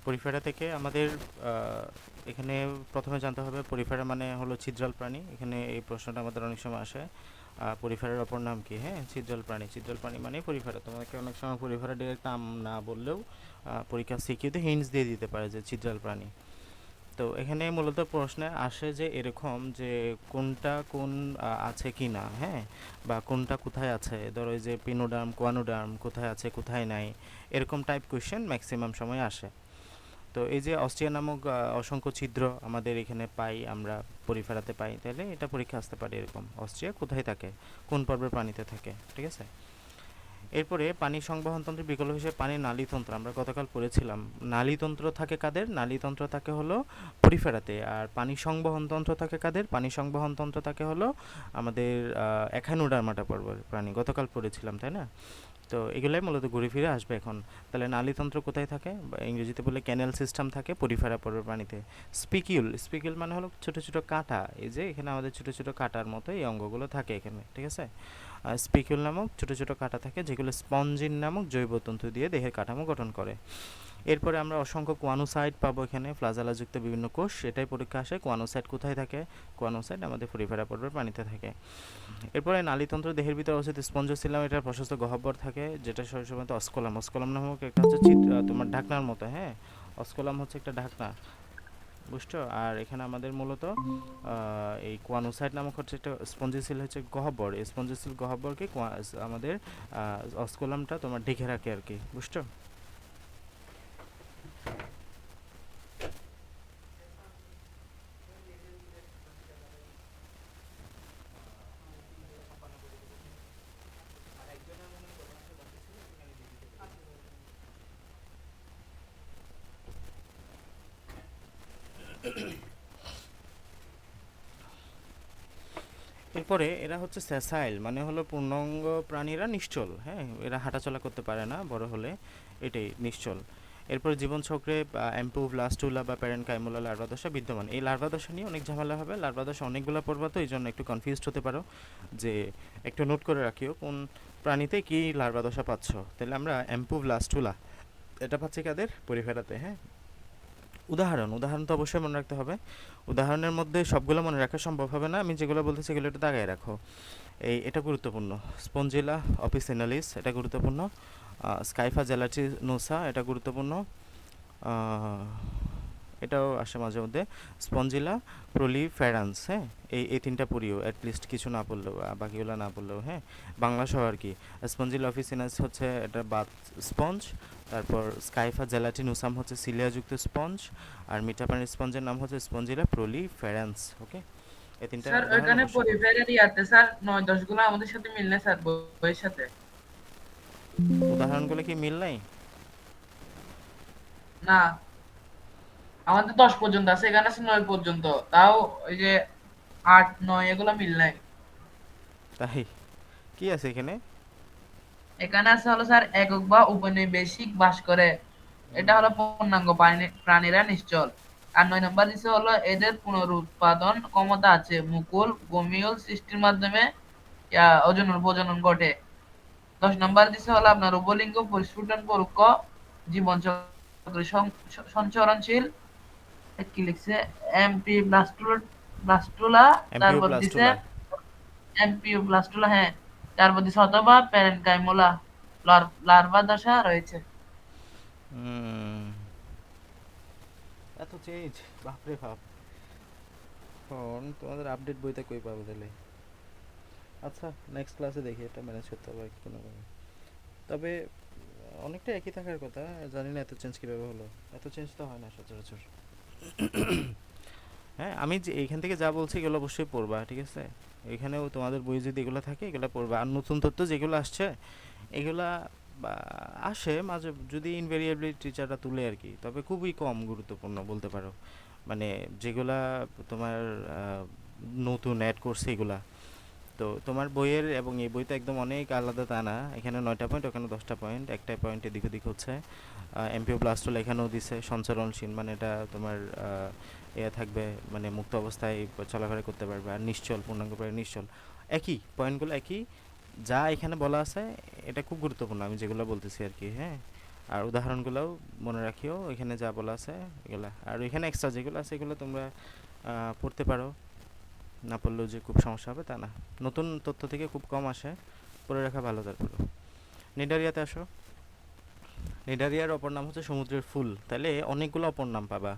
Porifera থেকে আমাদের এখানে প্রথমে জানতে হবে পরিফেরা মানে হলো ছিদ্রাল প্রাণী। এখানে এই প্রশ্নটা আমাদের অনেক সময় আসে, পরিফেরার অপর নাম কি? হ্যাঁ, ছিদ্রাল প্রাণী। ছিদ্রাল প্রাণী মানে পরিফেরা। তোমাকে অনেক সময় পরিফেরা ডিরেক্ট নাম না বললেও পরীক্ষা সিকিউতে হিন্টস দিয়ে দিতে পারে যে ছিদ্রাল প্রাণী। তো এখানে মূলত প্রশ্নে আসে যে এরকম যে কোনটা কোন আছে কি না, হ্যাঁ, বা কোনটা কোথায় আছে, ধরো এই যে পিনোডার্ম কোয়ানোডার্ম কোথায় আছে কোথায় নাই, এরকম টাইপ কোয়েশ্চেন ম্যাক্সিমাম সময় আসে। তো এই যে অস্ট্রিয়া নামক অসংখ্য ছিদ্র আমাদের এখানে পাই আমরা, পরিফেরাতে পাই, তাহলে এটা পরীক্ষা আসতে পারে এরকম অস্ট্রিয়া কোথায় থাকে, কোন পর্বের পানিতে থাকে, ঠিক আছে। এরপরে পানি সংবহনতন্ত্রের বিকল্প হিসেবে পানির নালীতন্ত্র আমরা গতকাল পড়েছিলাম। নালীতন্ত্র থাকে কাদের? নালীতন্ত্র থাকে হলো পরিফেরাতে। আর পানি সংবহনতন্ত্র থাকে কাদের? পানি সংবহনতন্ত্র থাকে হলো আমাদের এখানোডার্মাটা পর্বের প্রাণী, গতকাল পড়েছিলাম তাই না? তো এগুলাই মূলত ঘুরে ফিরে আসবে এখন। তাহলে নালীতন্ত্র কোথায় থাকে, বা ইংরেজিতে বলে ক্যানেল সিস্টেম থাকে পরিফেরা পর্বের প্রাণীতে। স্পিকিউল, স্পিকিউল মানে হলো ছোট ছোট কাঁটা, এই যে এখানে আমাদের ছোট ছোট কাঁটার মতো এই অঙ্গগুলো থাকে এখানে, ঠিক আছে। স্পিকিউল নামক ছোট ছোট কাঁটা থাকে যেগুলো স্পঞ্জিন নামক জৈব তন্তু দিয়ে দেহের কাঠামো গঠন করে। এরপরে আমরা অসংখ্য কোয়ানোসাইট পাবো এখানে, ফ্লাজালাযুক্ত বিভিন্ন কোষ, এটাই পরীক্ষা আসে। কোয়ানোসাইট কোথায় থাকে? কোয়ানোসাইট আমাদের পরিফেরা পর্বের পানিতে থাকে। এরপরে নালীতন্ত্র দেহের ভিতরে অবস্থিত স্পঞ্জোসিলাম, এটার প্রশস্ত গহ্বর থাকে যেটা সবসময় অস্কোলাম। অস্কোলাম নামক একটা হচ্ছে তোমার ঢাকনার মতো, হ্যাঁ, অস্কোলাম হচ্ছে একটা ঢাকনা, বুঝছো। আর এখানে আমাদের মূলত এই কোয়ানোসাইট নামক হচ্ছে একটা স্পঞ্জিসিল হচ্ছে গহ্বর, এই স্পঞ্জিসিল গহ্বরকে আমাদের অস্কোলামটা তোমার ঢেকে রাখে আর কি, বুঝছো। এরপরে এরা হচ্ছে স্যাসাইল, মানে হলো পূর্ণাঙ্গ প্রাণীরা নিশ্চল, হ্যাঁ, এরা হাঁটাচলা করতে পারে না বড় হলে, এটাই নিশ্চল। এরপর জীবনচক্রে অ্যাম্পুব্লাস্টুলা বা প্যারেনকাইমুলা লার্ভা দশা বিদ্যমান। এই লার্ভা দশা নিয়ে অনেক ঝামেলা হবে, লার্ভা দশা অনেকগুলো পড়বা, তো এই জন্য একটু কনফিউজড হতে পারো, যে একটু নোট করে রাখিও কোন প্রাণীতে কি লার্ভা দশা পাচ্ছ। তাহলে আমরা অ্যাম্পুব্লাস্টুলা এটা পাচ্ছি কাদের? পরিফেরাতে, হ্যাঁ। উদাহরণ, উদাহরণ তো অবশ্যই মনে রাখতে হবে। উদাহরণের মধ্যে সবগুলো মনে রাখা সম্ভব হবে না, আমি যেগুলো বলতেছি সেগুলো একটু দাগায় রাখো। এটা গুরুত্বপূর্ণ। স্পঞ্জিলা অপিসিনালিস এটা গুরুত্বপূর্ণ। স্কাইফা জেলাটিনোসা এটা গুরুত্বপূর্ণ। আহ, এটাও আসে মাঝে মধ্যে। স্পঞ্জিলা প্রলিফেরান্স, হ্যাঁ, এই তিনটা পড়িও অ্যাটলিস্ট, কিছু না পড়লেও, বাকিগুলো না পড়লেও, হ্যাঁ, বাংলা সহ আর কি। স্পঞ্জিলা অফিসিনাস হচ্ছে এটা বাত স্পঞ্জ। তারপর স্কাইফা জেলাটিনোসাম হচ্ছে সিলিয়াযুক্ত স্পঞ্জ। আর মিঠা পানির স্পঞ্জের নাম হচ্ছে স্পঞ্জিলা প্রলিফেরান্স। ওকে, এই তিনটা স্যার উদাহরণ ওইখানে অবশ্যই পড়বে। পরিফেরার ইয়াতে স্যার 9-10 গুলো আমাদের সাথে মিললে স্যার বইয়ের সাথে। উদাহরণগুলো কি মিল নাই? না, আমাদের 10 পর্যন্ত আছে, এখানে আছে 9 পর্যন্ত। তাও ওই যে 8-9 এগুলো মিল নাই। তাই? কি আছে এখানে? এখানে আছে হলো স্যার একক বা উপনিবেশিক বাস করে, এটা হলো পূর্ণাঙ্গ প্রাণীরা নিশ্চল। আর 9 নম্বর দিছে হলো এদের পুনরুৎপাদন ক্ষমতা আছে, মুকুল গমিউল সৃষ্টির মাধ্যমে প্রজনন ঘটে। 10 নম্বর দিছে হলো আপনার উভলিঙ্গ পরিস্ফুটন পরোক্ষ জীবন চক্রে সঞ্চরণশীল। কি লিখছে? MP blastula. তারপর দিছে অ্যাম্পিওপ্লাস্টুলা। এমপিও ব্লাস্টুলা, হ্যাঁ। তারপর দিছে অথবা প্যারেনকাইমোলা লার্ভা দশা রয়েছে। এত চেঞ্জ, বাপরে বাপ। এখন তোমাদের আপডেট বইটা কই পাবো তাহলে? আচ্ছা, নেক্সট ক্লাসে দেখি, এটা ম্যানেজ করতে হবে কোনোভাবে। তবে অনেকটা একই থাকার কথা, জানি না এত চেঞ্জ কীভাবে হলো। এত চেঞ্জ তো হয় না সচরাচর। হ্যাঁ, আমি যে এইখান থেকে যা বলছি এগুলো অবশ্যই পড়বা, ঠিক আছে। এখানেও তোমাদের বই যদি এগুলো থাকে এগুলো পড়বা, আর নতুন তথ্য যেগুলো আসছে এগুলা বা আসে মাঝে, যদি ইনভেরিয়েবলি টিচাররা তুলে আর কি, তবে খুবই কম গুরুত্বপূর্ণ বলতে পারো। মানে যেগুলা তোমার নতুন অ্যাড করছে এগুলা, তো তোমার বইয়ের এবং এই বইতে একদম অনেক আলাদা তা না। এখানে 9টা পয়েন্ট, ওখানে 10টা পয়েন্ট, একটা পয়েন্ট এদিক ওদিক হচ্ছে। এমপিও প্লাস্টল এখানেও দিছে সঞ্চরণশীল, মানে এটা তোমার থাকবে, মানে মুক্ত অবস্থায় চলাফেরা করতে পারবে। আর নিশ্চল, পূর্ণাঙ্গ প্রায় নিশ্চল, একই পয়েন্টগুলো একই, যা এখানে বলা আছে এটা খুব গুরুত্বপূর্ণ আমি যেগুলো বলতেছি আর কি, হ্যাঁ। আর উদাহরণগুলোও মনে রাখিও, এখানে যা বলা আছে এগুলা, আর এখানে এক্সট্রা যেগুলো আছে এগুলো তোমরা পড়তে পারো, না পড়লেও যে খুব সমস্যা হবে তা না, নতুন তথ্য থেকে খুব কম আসে, পড়ে রাখা ভালো। তারপর নিডারিয়াতে আসো। নিডারিয়ার অপর নাম হচ্ছে সমুদ্রের ফুল, তাহলে অনেকগুলো অপর নাম পাবা।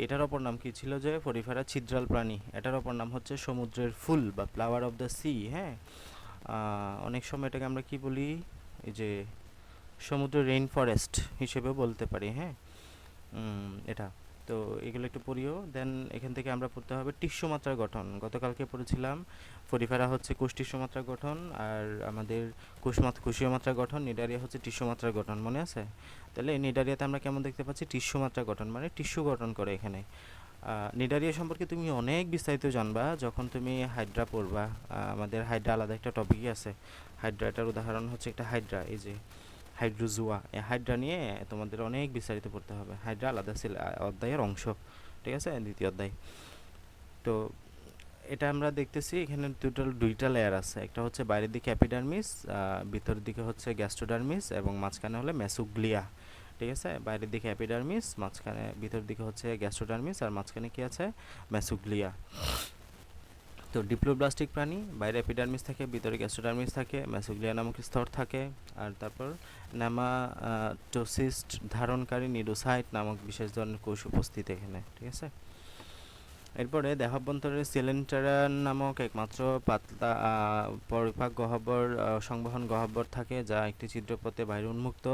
এটার অপর নাম কি ছিল যে পরিফেরা ছিদ্রাল প্রাণী, এটার অপর নাম হচ্ছে সমুদ্রের ফুল বা ফ্লাওয়ার অফ দ্য সি। হ্যাঁ, অনেক সময় এটাকে আমরা কি বলি, এই যে সমুদ্রের রেইন ফরেস্ট হিসেবেও বলতে পারি। হ্যাঁ, এটা তো এগুলো একটু পড়িও। দেন এখান থেকে আমরা পড়তে হবে টিস্যু মাত্রার গঠন। গতকালকে পড়েছিলাম ফরিফেরা হচ্ছে কোষ টিস্যু মাত্রার গঠন, আর আমাদের কোষীয় মাত্রার গঠন, নিডারিয়া হচ্ছে টিস্যু মাত্রার গঠন, মনে আছে? তাহলে নিডারিয়াতে আমরা কেমন দেখতে পাচ্ছি, টিস্যু মাত্রার গঠন মানে টিস্যু গঠন করে এখানে। নিডারিয়া সম্পর্কে তুমি অনেক বিস্তারিত জানবা যখন তুমি হাইড্রা পড়বা। আমাদের হাইড্রা আলাদা একটা টপিকই আছে। হাইড্রা, এটার উদাহরণ হচ্ছে একটা হাইড্রা, এই যে হাইড্রোজুয়া, এই হাইড্রা নিয়ে তোমাদের অনেক বিস্তারিত পড়তে হবে। হাইড্রা আলাদা অধ্যায়ের অংশ, ঠিক আছে, দ্বিতীয় অধ্যায়। তো এটা আমরা দেখতেছি এখানে দুইটা লেয়ার আছে, একটা হচ্ছে বাইরের দিকে অ্যাপিডার্মিস, ভিতরের দিকে হচ্ছে গ্যাস্ট্রোডার্মিস, এবং মাঝখানে হলে মেসোগ্লিয়া। ঠিক আছে, বাইরের দিকে অ্যাপিডার্মিস, মাঝখানে ভিতরের দিকে হচ্ছে গ্যাস্ট্রোডার্মিস, আর মাঝখানে কি আছে, মেসোগ্লিয়া। তো ডিপ্লোব্লাস্টিক প্রাণী, বাইরে এপিডার্মিস থাকে, ভিতরে গ্যাস্ট্রোডার্মিস থাকে, মেসোগ্লিয়া নামক স্তর থাকে, আর তারপর নেমাটোসিস্ট ধারণকারী নিডোসাইট নামক বিশেষ ধরনের কোষ উপস্থিত এখানে। ঠিক আছে, এরপরে দেহাভ্যন্তরের সিলেন্টারান নামক একমাত্র পাতলা পরিপাক গহ্বর, সংবহন গহ্বর থাকে, যা একটি ছিদ্রপথে বাইরে উন্মুক্ত।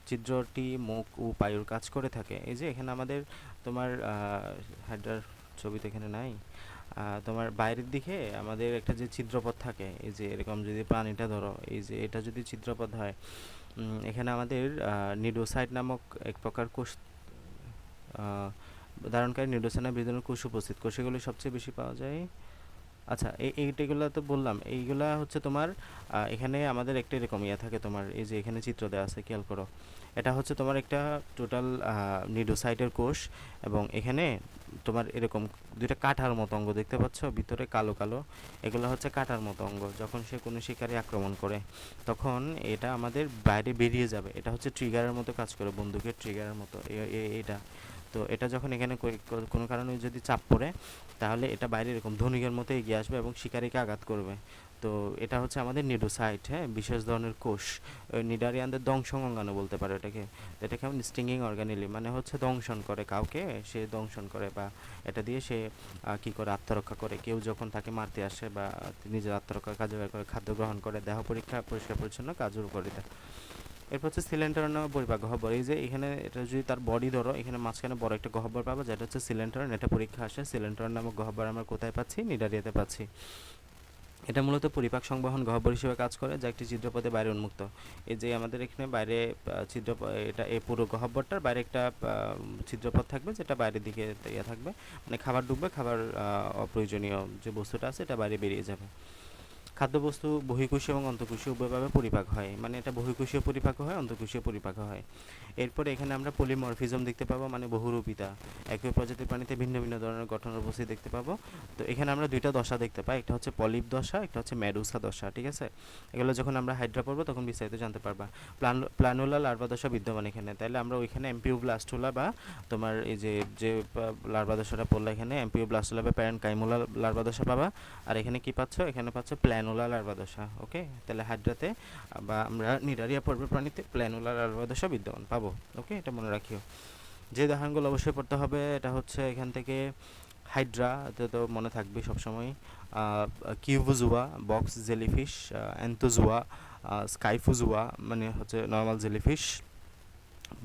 ছিদ্রটি মুখ ও পায়ুর কাজ করে থাকে। এই যে এখানে আমাদের তোমার হাইড্রার ছবি তো এখানে নাই। তোমার বাইরের দিকে আমাদের একটা যে ছিদ্রপথ থাকে, এই যে এরকম যদি প্রাণীটা ধরো, এই যে এটা যদি ছিদ্রপথ হয়, এখানে আমাদের নিডোসাইট নামক এক প্রকার কোষ, ধারণকারী নিউরোসেনার বিভিন্ন কোষ উপস্থিত। কোষগুলি সবচেয়ে বেশি পাওয়া যায়, আচ্ছা এইগুলো তো বললাম, এইগুলা হচ্ছে তোমার এখানে আমাদের একটা এরকম ইয়ে থাকে তোমার, এই যে এখানে চিত্র দেওয়া আছে, খেয়াল করো। এটা হচ্ছে তোমার একটা টোটাল নিডোসাইটের কোষ, এবং এখানে তোমার এরকম দুইটা কাঁটার মতো অঙ্গ দেখতে পাচ্ছ, ভিতরে কালো কালো, এগুলো হচ্ছে কাঁটার মতো অঙ্গ। যখন সে কোনো শিকারী আক্রমণ করে তখন এটা আমাদের বাইরে বেরিয়ে যাবে, এটা হচ্ছে ট্রিগারের মতো কাজ করে, বন্দুকের ট্রিগারের মতো এটা। তো এটা যখন এখানে কোনো কারণে যদি চাপ পড়ে, তাহলে এটা বাইরে এরকম ধনুকের মতো এগিয়ে আসবে এবং শিকারীকে আঘাত করবে। তো এটা হচ্ছে আমাদের নিডোসাইট, হ্যাঁ, বিশেষ ধরনের কোষ। নিডারিয়ানদের দংশন অঙ্গাণু বলতে পারো এটাকে। এটাকে কেমন স্টিঙ্গিং অর্গানিলি, মানে হচ্ছে দংশন করে কাউকে, সে দংশন করে, বা এটা দিয়ে সে কি করে আত্মরক্ষা করে। কেউ যখন তাকে মারতে আসে বা নিজের আত্মরক্ষার কাজে ব্যবহার করে, খাদ্য গ্রহণ করে, দেহ পরীক্ষা, পরিষ্কার পরিচ্ছন্ন কাজের উপকারিতা। এরপর হচ্ছে সিলেন্ডার নামক পরিপাক গহ্বর। এই যে এখানে এটা যদি তার বডি ধরো, এখানে মাঝখানে বড় একটা গহ্বর পাবো যেটা হচ্ছে সিলেন্ডার। এটা পরীক্ষা আসে, সিলেন্ডার নামক গহ্বর আমরা কোথায় পাচ্ছি, নিডারিয়াতে পাচ্ছি। এটা মূলত পরিপাক সংবহন গহ্বর হিসেবে কাজ করে, যা একটি ছিদ্রপথে বাইরে উন্মুক্ত। এই যে আমাদের এখানে বাইরে ছিদ্র, এটা এই পুরো গহ্বরটার বাইরে একটা ছিদ্রপথ থাকবে, যেটা বাইরের দিকে ইয়ে থাকবে, মানে খাবার ঢুকবে, খাবার অপ্রয়োজনীয় যে বস্তুটা আছে এটা বাইরে বেরিয়ে যাবে। খাদ্যবস্তু বহিঃকোষীয় এবং অন্তঃকোষীয় উভয়ভাবে পরিপাক হয়, মানে এটা বহিঃকোষীয় পরিপাক হয়, অন্তঃকোষীয় পরিপাক হয়। এরপরে এখানে আমরা পলিমরফিজম দেখতে পাবো, মানে বহুরূপিতা। একই প্রজাতির প্রাণীতে ভিন্ন ভিন্ন ধরনের গঠনের উপস্থিতি দেখতে পাবো। তো এখানে আমরা দুইটা দশা দেখতে পাই, একটা হচ্ছে পলিপ দশা, একটা হচ্ছে মেডুসা দশা। ঠিক আছে, এগুলো যখন আমরা হাইড্রা পড়বো তখন বিস্তারিত জানতে পারবা। প্লানুলা লার্ভা দশা বিদ্যমান এখানে, তাহলে আমরা ওইখানে এমপিওব্লাস্টুলা বা তোমার এই যে যে লার্ভা দশাটা পড়লে এখানে এমপিওব্লাস্টুলা বা প্যারেনকাইমুলা লার্ভা দশা পাবা। আর এখানে কি পাচ্ছ, এখানে পাচ্ছ প্ল্যানুলা লার্ভা দশা। ওকে, তাহলে হাইড্রাতে বা আমরা নিডারিয়া পর্বের প্রাণীতে প্ল্যানুলা লার্ভা দশা বিদ্যমান পাবো। ওকে, এটা মনে রাখিও। যে উদাহরণগুলো অবশ্যই পড়তে হবে, এটা হচ্ছে এখান থেকে হাইড্রা, এটা তো মনে থাকবে সবসময়। কিউবুজুয়া, বক্স জেলিফিশ, অ্যান্থোজুয়া, স্কাইফুজুয়া মানে হচ্ছে নর্মাল জেলিফিশ,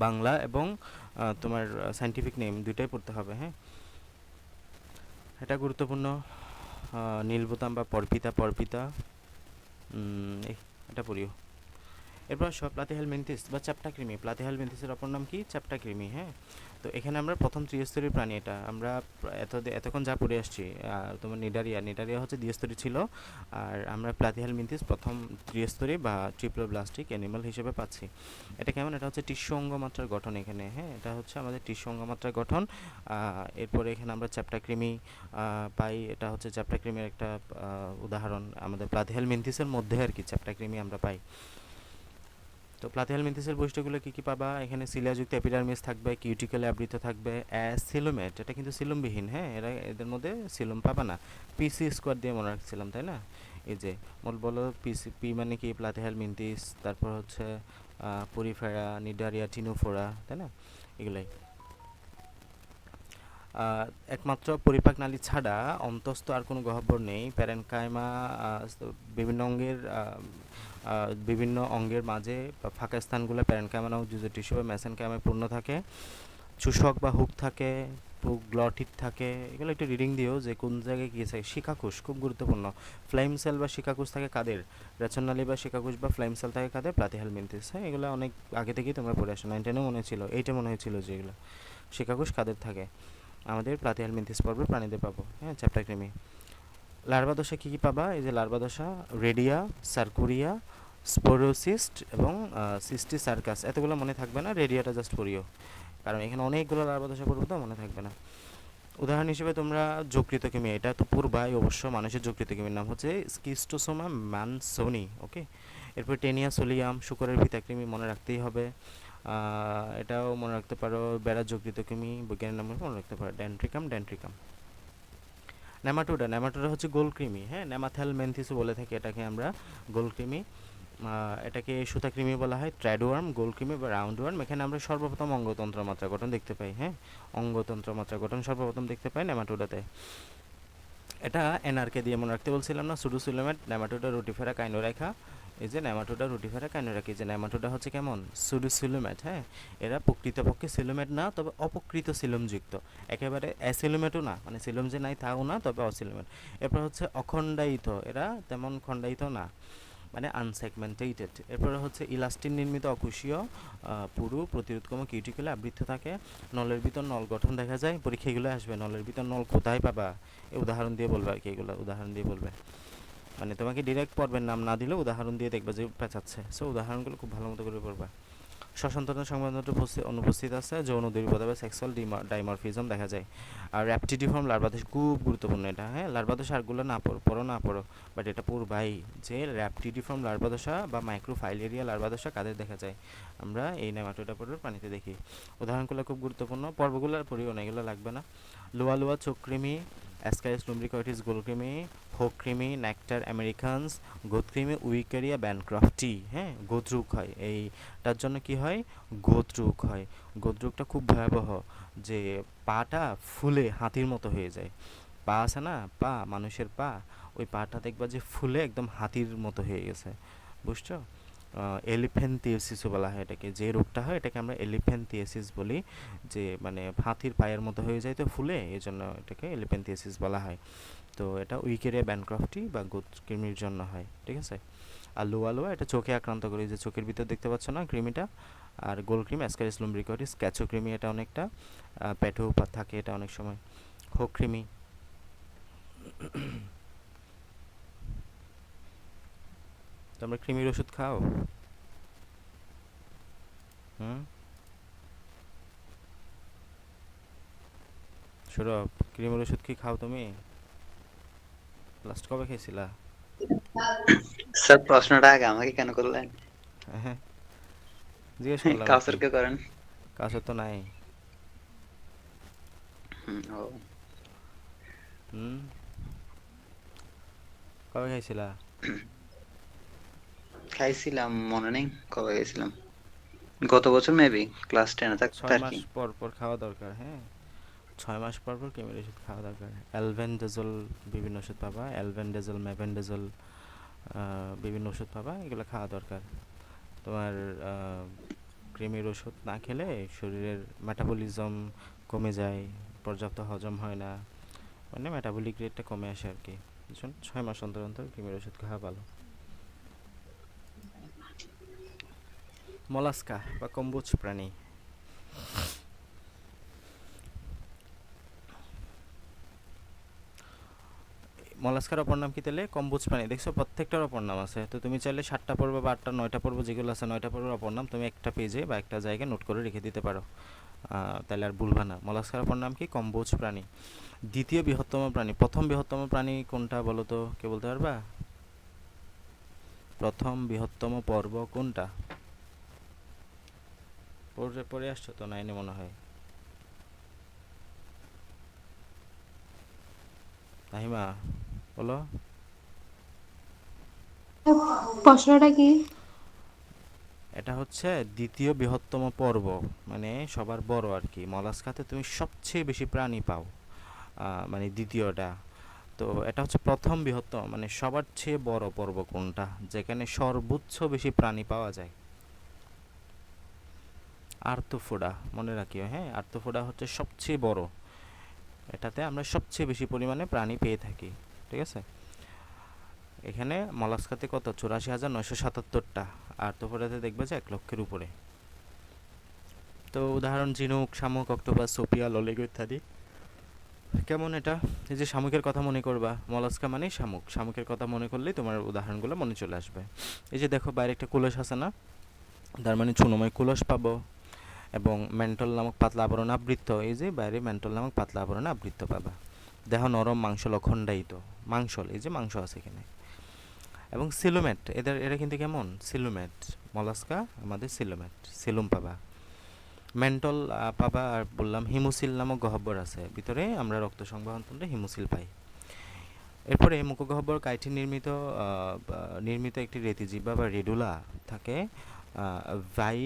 বাংলা এবং তোমার সায়েন্টিফিক নেম দুইটাই পড়তে হবে। হ্যাঁ, এটা গুরুত্বপূর্ণ। নীলবোতাম বা পরপিতা, এটা পড়িও। এরপর সব প্লাটিহেলমিনথিস বা চ্যাপ্টাক্রিমি। প্লাটিহেলমিনথিসের অপর নাম কি, চ্যাপ্টাক্রিমি। হ্যাঁ, তো এখানে আমরা প্রথম ত্রিস্তরী প্রাণী, এটা আমরা এতক্ষণ যা পড়ে আসছি, তোমার নিডারিয়া হচ্ছে দ্বিস্তরী ছিল, আর আমরা প্লাটিহেলমিনথিস প্রথম ত্রিস্তরী বা ট্রিপ্লোব্লাস্টিক অ্যানিমাল হিসেবে পাচ্ছি। এটা কেমন, এটা হচ্ছে টিস্যু অঙ্গমাত্রার গঠন এখানে। হ্যাঁ, এটা হচ্ছে আমাদের টিস্যু অঙ্গমাত্রার গঠন। এরপরে এখানে আমরা চ্যাপ্টাক্রিমি পাই, এটা হচ্ছে চ্যাপ্টাক্রিমির একটা উদাহরণ, আমাদের প্লাটিহেলমিনথিসের মধ্যে আর কি চ্যাপ্টাক্রিমি আমরা পাই। তো প্লাটিহেলমিনথেসের বৈশিষ্ট্যগুলো কী কী পাবা? এখানে সিলিয়াযুক্ত এপিডার্মিস থাকবে, কিউটিকলে আবৃত থাকবে, সিলোমেট, এটা কিন্তু সিলমবিহীন, হ্যাঁ, এদের মধ্যে সিলম পাবা না। পিসি স্কোয়ার দিয়ে মনে রাখছিলাম, তাই না? এই যে মোট বলো পি মানে কি, প্লাটিহেলমিনথেস, তারপর হচ্ছে পরিফেরা, নিডারিয়া, টিনোফোরা, তাই না? এগুলাই। একমাত্র পরিপাক নালী ছাড়া অন্তস্থ আর কোনো গহ্বর নেই। প্যারেনকাইমা বিভিন্ন অঙ্গের বিভিন্ন অঙ্গের মাঝে বা ফাঁকা স্থানগুলো প্যারেনকাইমা নামক জুজের টিস্যু বা মেসেনকাইমায় পূর্ণ থাকে। চূষক বা হুক থাকে, গ্লটিড থাকে। এগুলো একটু রিডিং দিও যে কোন জায়গায় কী আছে। শিকাকুশ খুব গুরুত্বপূর্ণ। ফ্লাইম সেল বা শিকাকুশ থাকে কাদের? রেচনালী বা শিকাকুশ বা ফ্লাইম সেল থাকে কাদের? প্লাটিহেলমিনথেস। হ্যাঁ, এগুলো অনেক আগে থেকেই তোমরা পড়ে আসো, 9 10-এও মনে ছিল, 8-এ মনে হয়েছিল যে এগুলো শিকাকুশ কাদের থাকে। আমাদের প্লাটিহেলমিনথেস পর্বে প্রাণীদের পাবো, হ্যাঁ, চ্যাপ্টার কৃমি। লার্ভা দশা কী কী পাবা? এই যে লার্ভা দশা, রেডিয়া, সার্কুরিয়া, স্পোরোসিস্ট এবং সিস্টি সার্কাস। এতগুলো মনে থাকবে না, রেডিয়াটা জাস্ট পড়িও, কারণ এখানে অনেকগুলো লার্ভা দশা পড়বে তো মনে থাকবে না। উদাহরণ হিসেবে তোমরা যকৃত কৃমি, এটা তো পূর্বায় অবশ্য মানুষের যকৃত কৃমির নাম হচ্ছে স্কিস্টোসোমা ম্যানসোনি, ওকে। এরপর টেনিয়া সোলিয়াম, শুকরের ভিতাকৃমি মনে রাখতেই হবে। এটাও মনে রাখতে পারো, বেড়া যকৃত কৃমি, বৈজ্ঞানিক নাম মনে রাখতে পারো, ডেন্ট্রিকাম ডেন্ট্রিকাম। নেমাটোডা, নেমাটোডা হচ্ছে গোলকৃমি, হ্যাঁ, নেমাথেলমেন্থিসও বলে থাকি এটাকে আমরা, গোলকৃমি। এটাকে সুতাকৃমি বলা হয়, ট্র্যাডওয়ার্ম, গোলকৃমি বা রাউন্ডওয়ার্ম। এখানে আমরা সর্বপ্রথম অঙ্গতন্ত্র মাত্রা গঠন দেখতে পাই, হ্যাঁ, অঙ্গতন্ত্র মাত্রা গঠন সর্বপ্রথম দেখতে পাই নেমাটোডাতে। এটা এনআরকে দিয়ে মনে রাখতে বলছিলাম না, সুডোসিলোমেট, নেমাটোডা রুটিফেরা কাইনোরেখা। এই যে নেমাটোডা রুটিফেরা কাইনোরেখা, এই যে নেমাটোডা হচ্ছে কেমন? সুডোসিলোমেট, হ্যাঁ। এরা প্রকৃতপক্ষে সিলোমেট না, তবে অপকৃত সিলোমযুক্ত, একেবারে অ্যাসিলোমেটও না, মানে সিলোম যে নাই তাও না, তবে অসিলোমেট। এরপর হচ্ছে অখণ্ডায়িত, এরা তেমন খণ্ডায়িত না, মানে আনসেগমেন্টেটেড। এরপরে হচ্ছে ইলাস্টিন নির্মিত অকুশীয় পুরু প্রতিরোধকম কিউটিকুলে আবৃত থাকে। নলের ভিতর নল গঠন দেখা যায়, পরীক্ষাগুলো আসবে নলের ভিতর নল কোথায় পাবা, এই উদাহরণ দিয়ে বলবে আর কি, এগুলো উদাহরণ দিয়ে বলবে, মানে তোমাকে ডিরেক্ট পর্বের নাম না দিলেও উদাহরণ দিয়ে দেখবে যে পেঁচাচ্ছে, সো উদাহরণগুলো খুব ভালো মতো করে পড়বা। শ্বসনতন্ত্র সংবেদনতন্ত্র অনুপস্থিত আছে, যৌন দুর্বলতা বা সেক্সুয়াল ডাইমরফিজম দেখা যায়। আর র্যাপটিডিফর্ম লার্ভাদোষ খুব গুরুত্বপূর্ণ এটা, হ্যাঁ, লার্ভাদোষ আরগুলো না পড়ো, বাট এটা পড়বাই, যে র্যাপটিডিফর্ম লার্ভাদোষা বা মাইক্রোফাইলেরিয়া লার্ভাদোষা কাদের দেখা যায়? আমরা এই নেমাটোডা পর্বের প্রাণীতে দেখি। উদাহরণগুলো খুব গুরুত্বপূর্ণ, পর্বগুলো পড়িও না, এগুলো লাগবে না। লোয়া লোয়া চোখকৃমি, অ্যাসকারিস লুম্ব্রিকয়েটিস গোলকৃমি, হোককৃমি, নেকটার আমেরিকানস, গোদকৃমি, উইকেরিয়া ব্যানক্রফটি, হ্যাঁ, গোত্রুক হয়, এইটার জন্য কি হয়? গোত্রুক হয়। গোত্রুকটা খুব ভয়াবহ, যে পাটা ফুলে হাতির মতো হয়ে যায়। পা আছে না, পা, মানুষের পা, ওই পাটা দেখবা যে ফুলে একদম হাতির মতো হয়ে গেছে, বুঝছো? এলিফ্যান্টিয়াসিসও বলা হয় এটাকে, যে রোগটা হয় এটাকে আমরা এলিফ্যান্টিয়াসিস বলি, যে মানে হাতির পায়ের মতো হয়ে যায় তো ফুলে, এই জন্য এটাকে এলিফ্যান্টিয়াসিস বলা হয়। তো এটা উইকেরিয়া ব্যানক্রফটি বা গোত্রকৃমির জন্য হয়, ঠিক আছে। আর লোয়া লোয়া, এটা চোখে আক্রান্ত করে, যে চোখের ভিতর দেখতে পাচ্ছ না কৃমিটা। আর গোলকৃমি, অ্যাসকারিস লুম্ব্রিকয়েটিস, ক্যাচোকৃমি, এটা অনেকটা পেটেও থাকে এটা অনেক সময়। হোককৃমি। তোমরা কৃমির ওষুধ খাও? হুম, সৌরভ, কৃমির ওষুধ কি খাও তুমি? লাস্ট কবে খেয়েছিলা? স্যার, প্রশ্নটা আগে আমাকে কেন করলেন? হ্যাঁ, জিজ্ঞেস করলাম আর কি। কাউসারকে করেন। কাছে তো নাই। ও, হুম, কবে খাইছিলা? খাইছিলাম, মনে নেই কবে গেছিলাম। গত বছর মেবি ক্লাস 10-এ থাকতে 6 আর মাস কি। পর পর খাওয়া দরকার, হ্যাঁ, 6 মাস পর পর কৃমির ওষুধ খাওয়া দরকার। অ্যালভেন্ডাজোল বিভিন্ন ওষুধ পাবা, অ্যালভেন্ডাজোল, মেভেন্ডাজোল, বিভিন্ন ওষুধ পাবা, এগুলো খাওয়া দরকার। তোমার কৃমির ওষুধ না খেলে শরীরের মেটাবলিজম কমে যায়, পর্যাপ্ত হজম হয় না, মানে মেটাবলিক রেটটা কমে আসে আর কি। বুঝছেন, 6 মাস অন্তর অন্তর কৃমির ওষুধ খাওয়া ভালো। মলাস্কা বা কম্বোজ প্রাণী। মলাস্কার অপর নাম কি তাহলে? কম্বোজ প্রাণী। দেখছো প্রত্যেকটার অপর নাম আছে, তো তুমি চাইলে 7টা পর্ব বা 8টা 9টা পর্ব যেগুলো আছে 9টা পর্বের অপর নাম তুমি একটা পেজে বা একটা জায়গায় নোট করে রেখে দিতে পারো, তাহলে আর ভুলবা না। মলাস্কার অপর নাম কি? কম্বোজ প্রাণী। দ্বিতীয় বৃহত্তম প্রাণী, প্রথম বৃহত্তম প্রাণী কোনটা বলো তো, কে বলতে পারবা? প্রথম বৃহত্তম পর্ব কোনটা? পড়ে পড়ে আসছো তো 9-এ মনে হয়। নাহিমা বলো। প্রশ্নটা কি? এটা হচ্ছে দ্বিতীয় বৃহত্তম পর্ব, মানে সবার বড় আর কি। মলাস্কাতে তুমি সবচেয়ে বেশি প্রাণী পাও, মানে দ্বিতীয়টা। তো এটা হচ্ছে প্রথম বৃহত্তম, মানে সবার চেয়ে বড় পর্ব কোনটা, যেখানে সর্বোচ্চ বেশি প্রাণী পাওয়া যায়? আর্থ্রোপোডা, মনে রাখিও, হ্যাঁ। আর্থ্রোপোডা হচ্ছে সবচেয়ে বড়, এটাতে আমরা সবচেয়ে বেশি পরিমাণে প্রাণী পেয়ে থাকি, ঠিক আছে। এখানে মলাস্কাতে কত, 84,977টা। আর্থ্রোপোডাতে দেখবে যে 1 লক্ষের উপরে। তো উদাহরণ ঝিনুক, শামুক, অক্টোপাস, সোপিয়া, ললিগো ইত্যাদি। কেমন এটা? এই যে শামুকের কথা মনে করবা, মলাস্কা মানেই শামুক, শামুকের কথা মনে করলেই তোমার উদাহরণগুলো মনে চলে আসবে। এই যে দেখো বাইরে একটা কুলস আছে না, তার মানে ছুনোময় কুলস পাবো, এবং মেন্টল নামক পাতলা আবরণ আবৃত্ত, এই যে বাইরে মেন্টল নামক পাতলা আবরণ আবৃত্ত পাবা। দেহ নরম, মাংস লখণ্ডায়িত, মাংসল, এই যে মাংস আছে এখানে। এবং সিলুমেট, এরা কিন্তু কেমন, সিলুমেট, মলাস্কা আমাদের সিলুমেট, সিলুম পাবা। মেন্টল পাবা, আর বললাম হিমোসিল নামক গহ্বর আছে ভিতরে, আমরা রক্ত সংবহন তন্ত্রে হিমোসিল পাই। এরপরে মুখগহ্বর কাইটিন নির্মিত একটি রেতিজিহ্বা বা রেডুলা থাকে, ভাই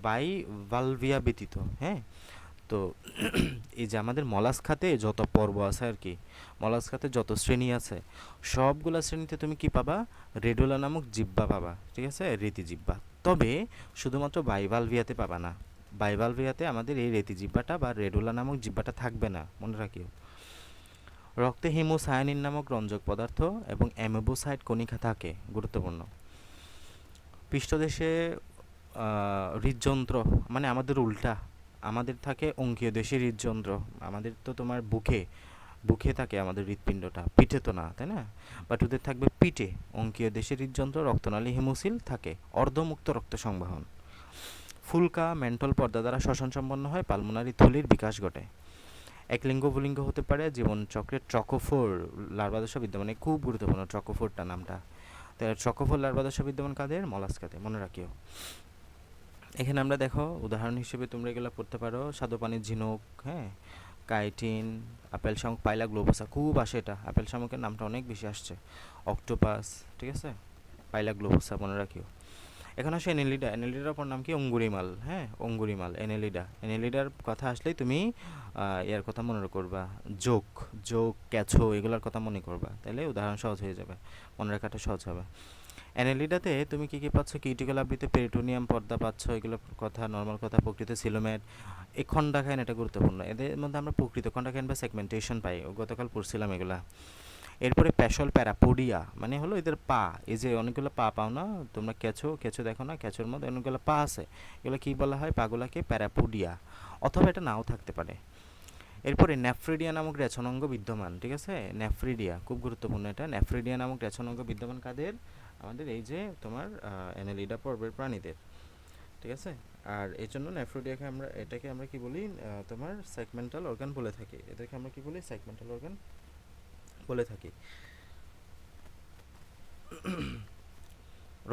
বাই ভালভিয়া ব্যতীত, হ্যাঁ। তো এই যে আমাদের মলাস্কাতে যত পর্ব আছে আর কি, মলাস্কাতে যত শ্রেণী আছে, সবগুলা শ্রেণীতে তুমি কি পাবা, রেডুলা নামক জিহ্বা পাবা, ঠিক আছে, রেতি জিহ্বা। তবে শুধুমাত্র বাইভালভিয়াতে পাবা না, বাইভালভিয়াতে আমাদের এই রেতি জিহ্বাটা বা রেডুলা নামক জিহ্বাটা থাকবে না, মনে রাখিও। রক্তে হিমোসায়ানিন নামক রঞ্জক পদার্থ এবং অ্যামোবোসাইট কণিকা থাকে, গুরুত্বপূর্ণ। পৃষ্ঠদেশে হৃদযন্ত্র, মানে আমাদের উল্টা, আমাদের থাকে অঙ্কীয় দেশে হৃদযন্ত্র, আমাদের তো তোমার বুকে, বুকে থাকে আমাদের হৃৎপিণ্ডটা, পিঠে তো না, তাই না? বাট ওদের থাকবে পিঠে, অঙ্কীয় দেশে হৃদযন্ত্র, রক্তনালী হিমোসিল থাকে, অর্ধমুক্ত রক্ত সংবহন। ফুলকা মেন্টল পর্দা দ্বারা শ্বসন সম্পন্ন হয়, পালমোনারি থলির বিকাশ ঘটে। একলিঙ্গ বহুলিঙ্গ হতে পারে, জীবনচক্রের ট্রকোফোর লার্ভাদশা বিদ্যমান, খুব গুরুত্বপূর্ণ ট্রকোফোরটা নামটা। তো ট্রকোফোর লার্ভাদশা বিদ্যমান কাদের, মলাস্কাতে, মনে রাখিও। এখানে আমরা দেখো উদাহরণ হিসেবে তোমরা এগুলো পড়তে পারো, স্বাদুপানির ঝিনুক, হ্যাঁ, কাইটিন, আপেল শামুক, পাইলা গ্লোবোসা, খুব আসে এটা, আপেল শামুকের নামটা অনেক বেশি আসছে, অক্টোপাস, ঠিক আছে, পাইলা গ্লোবোসা, মনে রাখিও। এখন আসে এনেলিডা, এনেলিডার অপর নাম কি, অঙ্গুরিমাল, হ্যাঁ, অঙ্গুরিমাল, এনেলিডা। এনেলিডার কথা আসলেই তুমি ইয়ার কথা মনে করবা, যোগ, যোগ, ক্যাছো, এগুলোর কথা মনে করবা, তাহলে উদাহরণ সহজ হয়ে যাবে, মনে রাখাটা সহজ হবে। অ্যানেলিডাতে তুমি কী কী পাচ্ছ, কিউটিকল আবৃত্তি, পেরিটোনিয়াম পর্দা পাচ্ছ, এগুলো কথা নর্মাল কথা। প্রকৃত সিলোমেট, এই খন্ডাখাইন, এটা গুরুত্বপূর্ণ, এদের মধ্যে আমরা প্রকৃত খন্ডাখাইন বা সেগমেন্টেশন পাই, গতকাল পড়ছিলাম এগুলা। এরপরে প্যাশল প্যারাপোডিয়া, মানে হলো এদের পা, এই যে অনেকগুলো পা পাও না তোমরা, কেঁচো, কেঁচো দেখো না, কেঁচোর মধ্যে অনেকগুলো পা আছে, এগুলো কী বলা হয়, পাগুলাকে প্যারাপোডিয়া, অথবা এটা নাও থাকতে পারে। এরপরে নেফ্রিডিয়া নামক রেচনাঙ্গ বিদ্যমান, ঠিক আছে, নেফ্রিডিয়া খুব গুরুত্বপূর্ণ, এটা নেফ্রিডিয়া নামক রেচনাঙ্গ বিদ্যমান কাদের, আমাদের এই যে তোমার অ্যানেলিডা পর্বের প্রাণীদের, ঠিক আছে। আর এই জন্য নেফ্রোডিয়াকে আমরা, এটাকে আমরা কি বলি, তোমার সেগমেন্টাল অর্গান বলে থাকি, এদেরকে আমরা কি বলি, সেগমেন্টাল অর্গান বলে থাকি।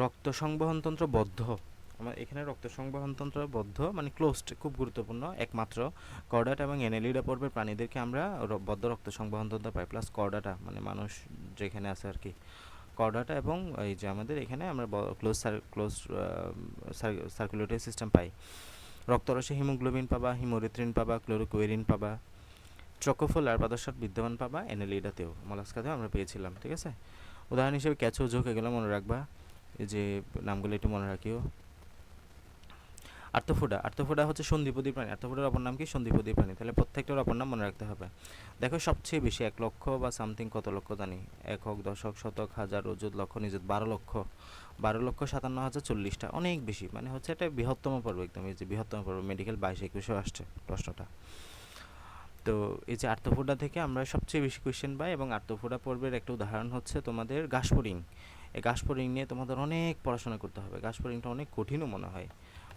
রক্ত সংবহনতন্ত্র বদ্ধ, আমার এখানে রক্ত সংবহনতন্ত্র বদ্ধ মানে ক্লোজড, খুব গুরুত্বপূর্ণ, একমাত্র কর্ডাটা এবং অ্যানেলিডা পর্বের প্রাণীদেরকে আমরা বদ্ধ রক্ত সংবহনতন্ত্র পাই, প্লাস কর্ডাটা মানে মানুষ যেখানে আছে আর কি, কর্ডাটা, এবং এই যে আমাদের এখানে আমরা ক্লোজ সার্কুলেটরি সিস্টেম পাই। রক্তরসে হিমোগ্লোবিন পাবা, হিমোরিথ্রিন পাবা, ক্লোরোকুইরিন পাবা। ট্রকোফোল লার্ভাদশার বিদ্যমান পাবা অ্যানেলিডাতেও, মলাস্কাতেও আমরা পেয়েছিলাম, ঠিক আছে। উদাহরণ হিসেবে ক্যাচো, ঝোঁক, এগুলো মনে রাখবা, এই যে নামগুলো একটু মনে রাখিও। আর্থোফোডা, আর্থোফোডা হচ্ছে সন্ধিপদী প্রাণী, আর্থোফোডার অপর নাম কি, সন্ধিপদী প্রাণী, তাহলে প্রত্যেকটার অপর নাম মনে রাখতে হবে। দেখো সবচেয়ে বেশি 1 লক্ষ বা সামথিং, কত লক্ষ জানি, একক, দশক, শতক, হাজার, অযুত, লক্ষ, নিযুত, 12,57,040টা, অনেক বেশি, মানে হচ্ছে এটা বৃহত্তম পর্ব একদম, এই যে বৃহত্তম পর্ব, মেডিকেল 22-21 আসছে প্রশ্নটা। তো এই যে আর্থোফোডা থেকে আমরা সবচেয়ে বেশি কোয়েশ্চেন পাই, এবং আর্থোফোডা পর্বের একটা উদাহরণ হচ্ছে তোমাদের গাসপরিং। এই গাসপরিং নিয়ে তোমাদের অনেক পড়াশোনা করতে হবে, গাসপরিংটা অনেক কঠিনও মনে হয়,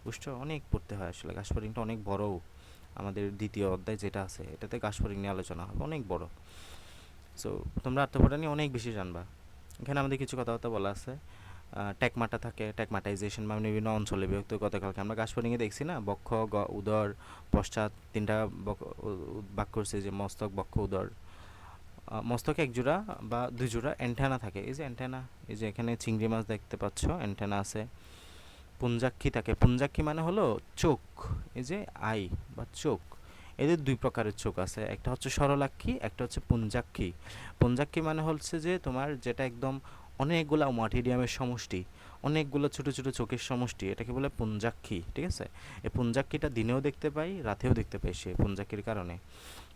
বুঝছো, অনেক পড়তে হয় আসলে, গাসপরিংটা অনেক বড়ও, আমাদের দ্বিতীয় অধ্যায় যেটা আছে এটাতে গাসপরিং নিয়ে আলোচনা হবে, অনেক বড়। সো তোমরা আর্থোপোডা নিয়ে অনেক বেশি জানবা। এখানে আমাদের কিছু কথাবার্তা বলা আছে, ট্যাকমাটা থাকে, ট্যাকমাটাইজেশন মানে বিভিন্ন অঞ্চলে বিভক্ত। গতকালকে আমরা গাছফড়িংয়ে দেখছি না, বক্ষ উদর পশ্চাৎ তিনটা ভাগ করছে, যে মস্তক বক্ষ উদর। মস্তকে এক জোড়া বা দুই জোড়া অ্যান্টেনা থাকে, এই যে অ্যান্টেনা, এই যে এখানে চিংড়ি মাছ দেখতে পাচ্ছ অ্যান্টেনা আছে। পুঞ্জাক্ষী থাকে, পুঞ্জাক্ষী মানে হলো চোখ, এই যে আই বা চোখ। এদের দুই প্রকারের চোখ আছে, একটা হচ্ছে সরলাক্ষী, একটা হচ্ছে পুঞ্জাক্ষী। পুঞ্জাক্ষী মানে হচ্ছে যে তোমার যেটা একদম অনেকগুলা মাটিরিয়ামের সমষ্টি, অনেকগুলো ছোট ছোট চোখের সমষ্টি, এটাকে বলে পুঞ্জাক্ষী, ঠিক আছে। এই পুঞ্জাক্ষীটা দিনেও দেখতে পাই, রাতেও দেখতে পাই সে পুঞ্জাক্ষীর কারণে।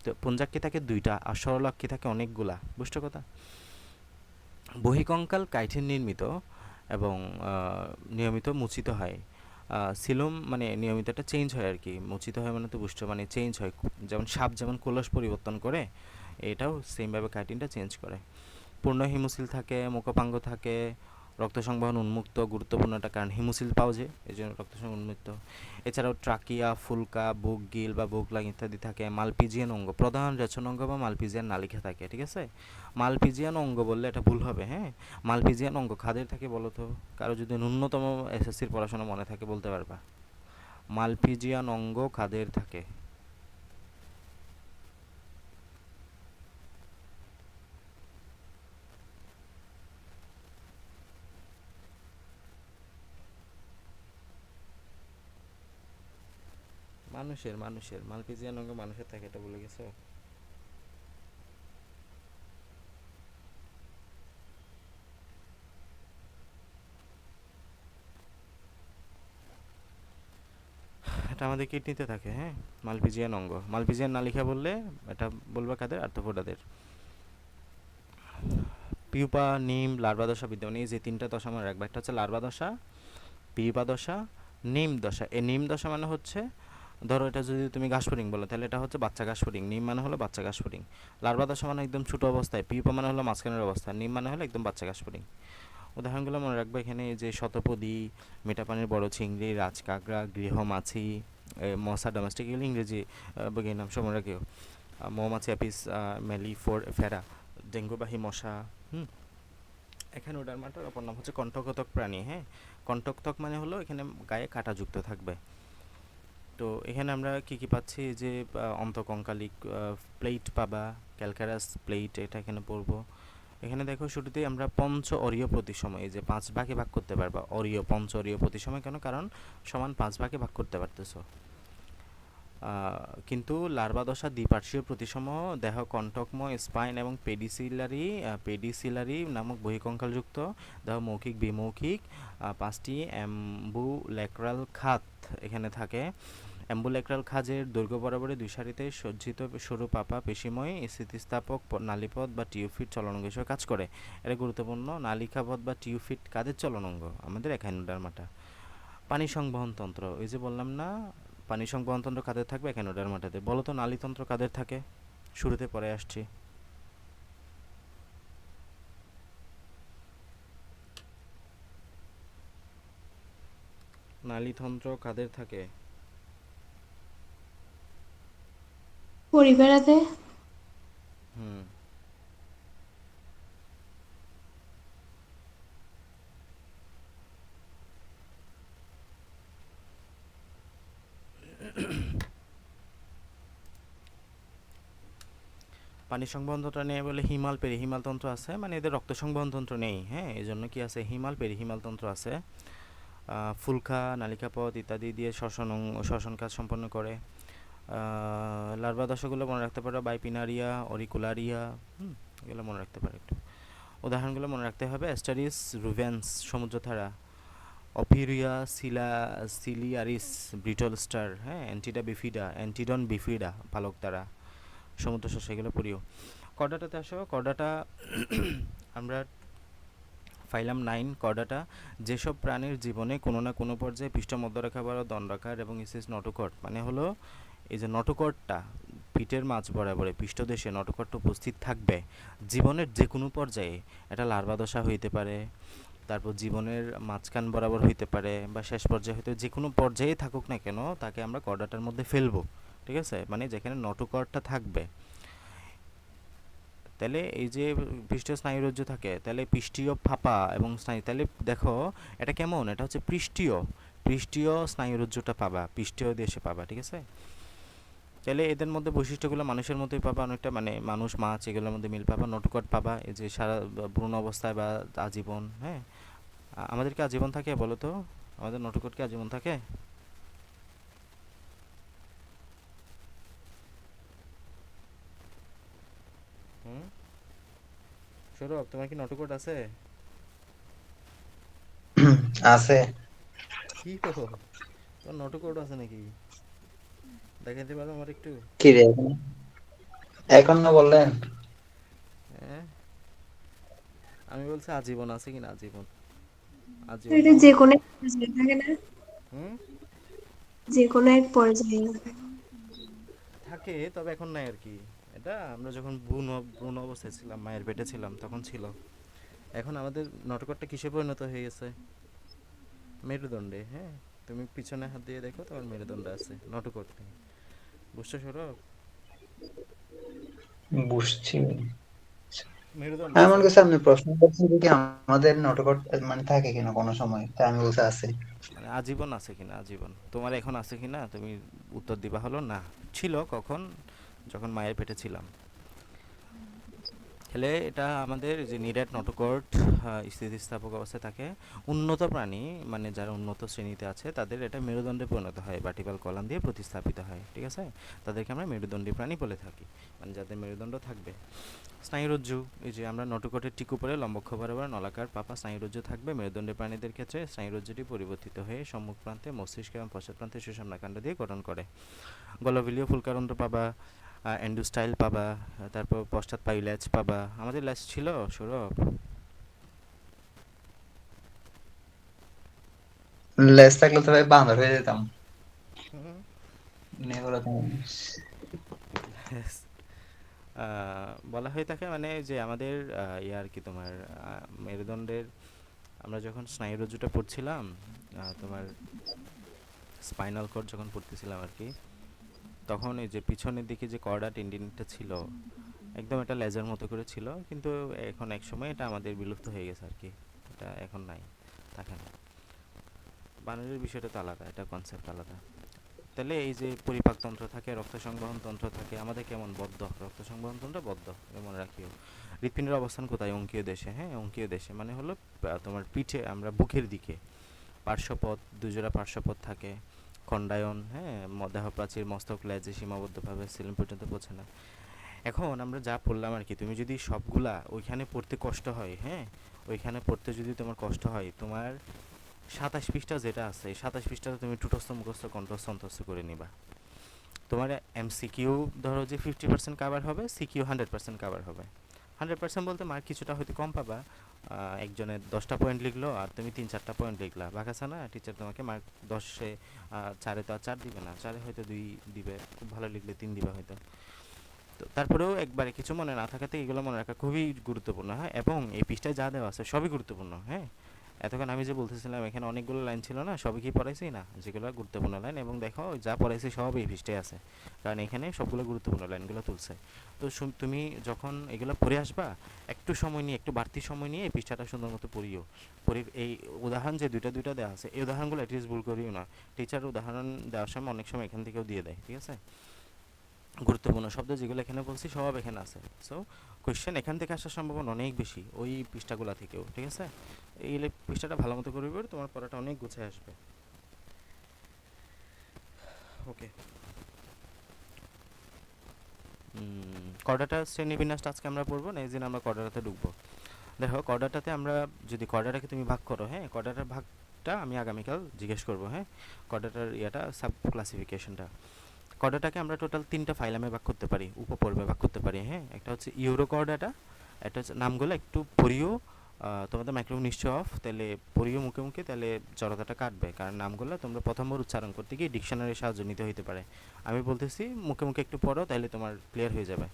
তো পুঞ্জাক্ষী থাকে দুইটা, আর সরলাক্ষী থাকে অনেকগুলা, বুঝছো কথা। বহিকঙ্কাল কাইঠিন নির্মিত এবং নিয়মিত মুচিত হয়। সিলোম মানে নিয়মিত একটা চেঞ্জ হয় আর কি, মুচিত হয় মানে তো বুঝছো, মানে চেঞ্জ হয়, যেমন সাপ যেমন কলস পরিবর্তন করে, এটাও সেমভাবে কাইটিনটা চেঞ্জ করে। পূর্ণ হিমোসিল থাকে, মুখপাঙ্গ থাকে, রক্ত সংবহন উন্মুক্ত, গুরুত্বপূর্ণ একটা কারণ হিমোসিল পাও যে, এই জন্য রক্ত সংবহন উন্মুক্ত। এছাড়াও ট্রাকিয়া, ফুলকা, বুক গিল বা বুক লাং ইত্যাদি থাকে। মালপিজিয়ান অঙ্গ, প্রধান রেচন অঙ্গ বা মালপিজিয়ান নালিকা থাকে, ঠিক আছে। মালপিজিয়ান অঙ্গ বললে এটা ভুল হবে, হ্যাঁ। মালপিজিয়ান অঙ্গ খাদের থাকে বলো তো, কারো যদি ন্যূনতম এসএসসির পড়াশোনা মনে থাকে বলতে পারবা। মালপিজিয়ান অঙ্গ খাদের থাকে। মানুষের মানুষের মালপিজিয়ান অঙ্গ মানুষের থাকে, এটা বলে গেছো। এটা আমাদের কিডনিতে থাকে, হ্যাঁ। মালপিজিয়ান অঙ্গ, মালপিজিয়ান নালিকা বললে এটা বলবা কাদের, আর্থ্রোপোডাদের। পিউপা, নিম, লার্ভা দশা বিদ্যমান, এই যে তিনটা দশা মনে রাখবা। একটা হচ্ছে লার্ভা দশা, পিউপা দশা, নিম দশা। এই নিম দশা মানে হচ্ছে, ধরো এটা যদি তুমি ঘাসফড়িং বলো তাহলে এটা হচ্ছে বাচ্চা ঘাসফড়িং, নিম মানে হলো বাচ্চা ঘাসফড়িং। লার্ভা দশা মানে একদম ছোট অবস্থায়, পিউপা মানে হলো মাঝখানের অবস্থা, নিম মানে হলো একদম বাচ্চা ঘাসফড়িং। উদাহরণগুলো মনে রাখবো এখানে, যে শতপদী, মেটাপানির বড় চিংড়ি, রাজকাঁকড়া, গৃহমাছি, মশা ডোমেস্টিক, এগুলো ইংরেজি বইয়ের নাম সময় রাখিও। মৌমাছি, অ্যাপিস ফেরা, ডেঙ্গুবাহী মশা। হুম। এখানে ওডারমাটার অপর নাম হচ্ছে কণ্টকতক প্রাণী, হ্যাঁ। কণ্টকতক মানে হলো এখানে গায়ে কাঁটাযুক্ত থাকবে। তো এখানে আমরা কি কি পাচ্ছি, যে অন্তকঙ্কালিক প্লেট পাবা, ক্যালকারাস প্লেট, এটা এখানে পড়বো। এখানে দেখো শুরুতেই আমরা পঞ্চ অরীয় প্রতিসম, এই যে 5 ভাগে ভাগ করতে পারবা, অরীয় পঞ্চ অরীয় প্রতিসম কেন, কারণ সমান 5 ভাগে ভাগ করতে পারতেছো। কিন্তু লার্ভা দশা দ্বিপার্শ্বীয় প্রতিসম, দেহ কণ্টকময়, স্পাইন এবং পেডিসিলারি নামক বহিকঙ্কালযুক্ত, দেহ মৌখিক বিমৌখিক, 5টি অ্যাম্বুল্যাক্রাল খাত এখানে থাকে। অ্যাম্বুল্যাক্রাল খাজের দৈর্ঘ্য বরাবরে দুই সারিতে সজ্জিত সরু পাপা পেশিময় স্থিতিস্থাপক নালীপথ বা টিউফিট চলনাঙ্গ হিসেবে কাজ করে। এটা গুরুত্বপূর্ণ। নালিকাপথ বা টিউফিট কাদের চলনাঙ্গ, আমাদের এখানোডার্মাটা। পানি সংবহন তন্ত্র, ওই যে বললাম না, পানি সংবহন তন্ত্র কাদের থাকবে, এখানোডার্মাটাতে। বলো তো নালীতন্ত্র কাদের থাকে, শুরুতে পরে আসছি। নালীতন্ত্র কাদের থাকে? পরিবারাতে। হুম। পানি সংবহন তন্ত্র নেই বলে হিমাল পেরিহিমাল তন্ত্র আছে, মানে এদের রক্ত সংবহন তন্ত্র নেই, হ্যাঁ। এই জন্য কি আছে, হিমাল পেরিহিমাল তন্ত্র আছে। ফুলকা, নালিকাপথ ইত্যাদি দিয়ে শ্বসন কাজ সম্পন্ন করে। লার্ভা দশাগুলো মনে রাখতে পারো, বাইপিনারিয়া, অরিকুলারিয়া, এগুলো মনে রাখতে পারো একটু। উদাহরণগুলো মনে রাখতে হবে, অ্যাস্টারিস রুভেন্স সমুদ্রধারা, অপিরিয়া সিলিয়ারিস ব্রিটল স্টার, হ্যাঁ। অ্যান্টিডন বিফিডা পালক দ্বারা, সমুদ্র শস্য, এগুলো পড়িও। কর্ডাটাতে আসো, কর্ডাটা আমরা ফাইলাম 9। কর্ডাটা যেসব প্রাণীর জীবনে কোনো না কোনো পর্যায়ে পৃষ্ঠ মধ্যরেখা বরাবর দণ্ডাকার এবং ইসিস নটোকট, মানে হলো এই যে নটোকটটা পিঠের মাঝ বরাবরে পৃষ্ঠদেশে নটোকটটা উপস্থিত থাকবে জীবনের যে কোনো পর্যায়ে। এটা লার্ভা দশা হইতে পারে, তারপর জীবনের মাঝখান বরাবর হইতে পারে, বা শেষ পর্যায়ে হইতে, যে কোনো পর্যায়ে থাকুক না কেন তাকে আমরা কর্ডাটার মধ্যে ফেলবো, ঠিক আছে। মানে যেখানে নটোকটটা থাকবে, তাহলে এই যে পৃষ্ঠীয় স্নায়ুরজ্জু থাকে, তাহলে পৃষ্ঠীয় ফাঁপা এবং স্নায়ু, তাহলে দেখো এটা কেমন, এটা হচ্ছে পৃষ্ঠীয় পৃষ্ঠীয় স্নায়ুরজ্জুটা পাবা, পৃষ্ঠীয় দেশে পাবা, ঠিক আছে। তাহলে এদের মধ্যে বৈশিষ্ট্যগুলো মানুষের মধ্যেই পাবা অনেকটা, মানে মানুষ মাছ এগুলোর মধ্যে মিল পাবা। নটুকট পাবা, এই যে সারা ভ্রূণ অবস্থায় বা আজীবন, হ্যাঁ। আমাদের কি আজীবন থাকে বলো তো? আমাদের নটুকট কি আজীবন থাকে? হুম, সৌরভ তোমার কি নটুকট আছে? আছে। কি কো, তোমার নটুকট আছে নাকি? দেখাইতে পারো আমার একটু? কি রে এখন, এখন না বললেন? হ্যাঁ, আমি বলছি আজীবন আছে কিনা, আজীবন, তো আজীবন এটা মানে। যে কোনো এক পর্যায়ে থাকে না, হুম, যে কোনো এক পর্যায়ে। থাকে, তবে এখন নাই আর কি। এটা আমরা যখন ভ্রূণ ভ্রূণ অবস্থায় ছিলাম, মায়ের পেটে ছিলাম, তখন ছিল। এখন আমাদের নটকটটা কিসে পরিণত হয়ে গেছে? মেরুদণ্ডে, হ্যাঁ। তুমি পিছনে হাত দিয়ে দেখো, তোমার মেরুদণ্ড আছে, নটকট নেই। বুঝছো সৌরভ? বুঝছি। মেরুদণ্ড আছে এমন কিছু আপনি প্রশ্ন করছেন কি আমাদের নটকট মানে থাকে কিনা কোনো সময়, তাই আমি বলতে আছে। মানে আজীবন আছে কিনা, আজীবন তোমার এখন আছে কিনা, তুমি উত্তর দিবা হলো না। ছিল কখন? যখন মায়ের পেটে ছিলাম। তাহলে এটা আমাদের যে নিরেট নটোকট স্থিতিস্থাপক অবস্থায় থাকে। উন্নত প্রাণী, মানে যারা উন্নত শ্রেণীতে আছে, তাদের এটা মেরুদণ্ডে পরিণত হয়, ভার্টিক্যাল কলাম দিয়ে প্রতিস্থাপিত হয়, ঠিক আছে। তাদেরকে আমরা মেরুদণ্ডী প্রাণী বলে থাকি, মানে যাদের মেরুদণ্ড থাকবে। স্নায়ুরজ্জু, এই যে আমরা নটোকটের ঠিক উপরে লম্বক্ষ বরাবর নলাকার পাপা স্নায়ুরজ্জু থাকবে। মেরুদণ্ডী প্রাণীদের ক্ষেত্রে স্নায়ুরজ্জুটি পরিবর্তিত হয়ে সম্মুখ প্রান্তে মস্তিষ্ক এবং পশ্চাৎ প্রান্তে সুষুম্নাকাণ্ড দিয়ে গঠন করে। গলবিলীয় ফুলকারন্ধ্র পাবা, এন্ডোস্টাইল পাবা, তারপর পশ্চাৎ পায়ু ল্যাজ পাবা। আমাদের ল্যাজ ছিল সৌরভ? লেজ থাকলে তো ভাই বান্দর হয়ে যেতাম। হুম। নেগুলো তো Yes. বলা হয়ে থাকে মানে যে আমাদের ইয়ে আর কি, তোমার মেরুদণ্ডের, আমরা যখন স্নায়ুরজ্জুটা পড়ছিলাম, তোমার স্পাইনাল কর্ড যখন পড়তেছিলাম আর কি, তখন এই যে পিছনের দিকে যে কর্ডা টেন্ডিনটা ছিল, একদম এটা লেজার মতো করে ছিল, কিন্তু এখন এক সময় এটা আমাদের বিলুপ্ত হয়ে গেছে আর কি। এটা এখন নাই, থাকে না। বানরের বিষয়টা তো আলাদা, এটা কনসেপ্ট আলাদা। তাহলে এই যে পরিপাকতন্ত্র থাকে, রক্ত সংবহন তন্ত্র থাকে, আমাদের কেমন বদ্ধ, রক্ত সংবহন তন্ত্র বদ্ধ, এটা মনে রাখিও। হৃৎপিণ্ডের অবস্থান কোথায়? অঙ্কীয় দেশে, হ্যাঁ। অঙ্কীয় দেশে মানে হলো তোমার পিঠে, আমরা বুকের দিকে। পার্শ্বপথ, দুজোড়া পার্শ্বপথ থাকে। খণ্ডায়ন, হ্যাঁ। দেহ প্রাচীর মস্তক লেজে সীমাবদ্ধভাবে সিলিম পর্যন্ত পৌঁছে না। এখন আমরা যা পড়লাম আর কি, তুমি যদি সবগুলা ওইখানে পড়তে কষ্ট হয়, হ্যাঁ, ওইখানে পড়তে যদি তোমার কষ্ট হয়, তোমার 27 পৃষ্ঠা যেটা আছে, 27 পৃষ্ঠাতে তুমি টুটস্থ মুখস্থ কণ্ঠস্থ অন্তস্থ করে নিবা। তোমার এমসিকিউ ধরো যে 50% কাভার হবে, সিকিউ 100% কাভার হবে। 100% বলতে মার্ক কিছুটা হয়তো কম পাবা। একজনের 10টা পয়েন্ট লিখলো আর তুমি 3-4টা পয়েন্ট লিখলা, বাঘাছা না, টিচার তোমাকে মার্ক 10-এ 4-এ তো আর 4 দিবে না, 4-এ হয়তো 2 দিবে, খুব ভালো লিখলে 3 দিবে হয়তো। তো তারপরেও একবারে কিছু মনে না থাকাতে এগুলো মনে রাখা খুবই গুরুত্বপূর্ণ, হ্যাঁ। এবং এই পৃষ্ঠায় যা দেওয়া আছে সবই গুরুত্বপূর্ণ, হ্যাঁ। এতক্ষণ আমি যে বলতেছিলাম এখানে অনেকগুলো লাইন ছিল না, সবই কি পড়াইছি না, যেগুলো গুরুত্বপূর্ণ লাইন, এবং দেখো যা পড়াইছি সব এই পৃষ্ঠায় আছে, কারণ এখানে সবগুলো গুরুত্বপূর্ণ লাইনগুলো তুলছে। তো তুমি যখন এগুলো পড়ে আসবা, একটু সময় নিয়ে, একটু বাড়তি সময় নিয়ে এই পৃষ্ঠাটা সুন্দর মতো পড়িও। এই উদাহরণ যে দুইটা দুইটা দেওয়া আছে, এই উদাহরণগুলো অ্যাটলিস্ট ভুল করিও না। টিচার উদাহরণ দেওয়ার সময় অনেক সময় এখান থেকেও দিয়ে দেয়, ঠিক আছে। গুরুত্বপূর্ণ শব্দ যেগুলো এখানে বলছি সব এখানে আছে। সো কোয়েশ্চেন এখান থেকে আসার সম্ভাবনা অনেক বেশি ওই পৃষ্ঠাগুলো থেকেও, ঠিক আছে। এই পৃষ্ঠাটা ভালো মতো করবে, তোমার পড়াটা অনেক গুছিয়ে আসবে। ওকে। কর্ডাটা শ্রেণীবিন্যাসটা আজকে আমরা পড়বো, নেক্সট দিন আমরা কর্ডাটাতে ঢুকবো। দেখো কর্ডাটাতে আমরা যদি কর্ডাটাকে তুমি ভাগ করো, হ্যাঁ, কর্ডাটার ভাগটা আমি আগামীকাল জিজ্ঞেস করবো, হ্যাঁ। কর্ডাটার ইয়েটা সাব ক্লাসিফিকেশনটা, কর্ডাটাকে আমরা টোটাল 3টা ফাইলামে ভাগ করতে পারি, উপপর্বে ভাগ করতে পারি, হ্যাঁ। একটা হচ্ছে ইউরোকর্ডাটা, একটা হচ্ছে নামগুলো একটু পড়িও, তোমাদের মাইক্রোফোন নিশ্চয় অফ, তাহলে পড়িও মুখে মুখে, তাহলে জড়তাটা কাটবে, কারণ নামগুলো তোমরা প্রথমবার উচ্চারণ করতে গিয়ে ডিকশনারির সাহায্য নিতে হইতে পারে। আমি বলতেছি মুখে মুখে একটু পড়ো, তাহলে তোমার ক্লিয়ার হয়ে যাবে।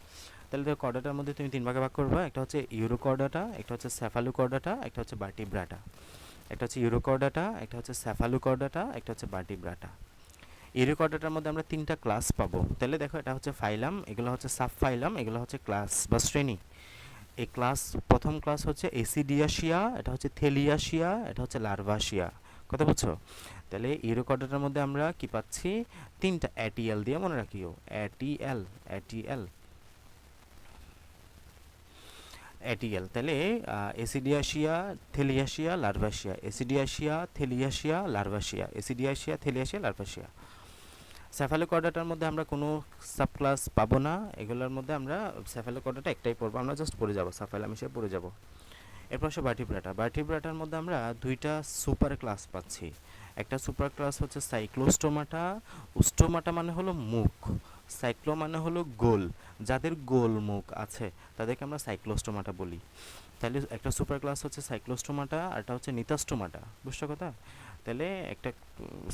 তাহলে দেখো কর্ডাটার মধ্যে তুমি 3 ভাগে ভাগ করবা, একটা হচ্ছে ইউরোকর্ডাটা, একটা হচ্ছে সেফালুকর্ডাটা, একটা হচ্ছে ভার্টিব্রাটা। একটা হচ্ছে ইউরোকর্ডাটা, একটা হচ্ছে সেফালুকর্ডাটা, একটা হচ্ছে ভার্টিব্রাটা। এই রেকর্ডারটার মধ্যে আমরা তিনটা ক্লাস পাবো। তাহলে দেখো এটা হচ্ছে ফাইলাম, এগুলো হচ্ছে সাব ফাইলাম, এগুলো হচ্ছে ক্লাস বা শ্রেণী। এই ক্লাস, প্রথম ক্লাস হচ্ছে এসিডিয়াশিয়া, এটা হচ্ছে থেলিয়াশিয়া, এটা হচ্ছে লার্ভাশিয়া। কথা বুঝছো? তাহলে এই রেকর্ডারটার মধ্যে আমরা কি পাচ্ছি? তিনটা অ্যাটিএল দিয়ে মনে রাখিও, অ্যাটিএল, অ্যাটিএল, অ্যাটিএল। তাহলে এসিডিয়াশিয়া, থেলিয়াশিয়া, লার্ভাশিয়া, এসিডিয়াশিয়া, থেলিয়াশিয়া, লার্ভাশিয়া, এসিডিয়াশিয়া, থেলিয়াশিয়া, লার্ভাশিয়া। স্যাফালোকর্ডাটার মধ্যে আমরা কোনো সাবক্লাস পাবো না, এগুলোর মধ্যে আমরা স্যাফালোকর্ডাটা একটাই পড়বো, আমরা জাস্ট পড়ে যাবো, সাফাইলাম হিসেবে পড়ে যাবো। এরপর আসে ভার্টিব্রাটা। ভার্টিব্রাটার মধ্যে আমরা দুইটা সুপার ক্লাস পাচ্ছি। একটা সুপার ক্লাস হচ্ছে সাইক্লোস্টোমাটা। স্টোমাটা মানে হলো মুখ, সাইক্লো মানে হলো গোল। যাদের গোল মুখ আছে তাদেরকে আমরা সাইক্লোস্টোমাটা বলি। তাহলে একটা সুপার ক্লাস হচ্ছে সাইক্লোস্টোমাটা, আর একটা হচ্ছে নিতাস্টোমাটা। বুঝছো কথা? তাহলে একটা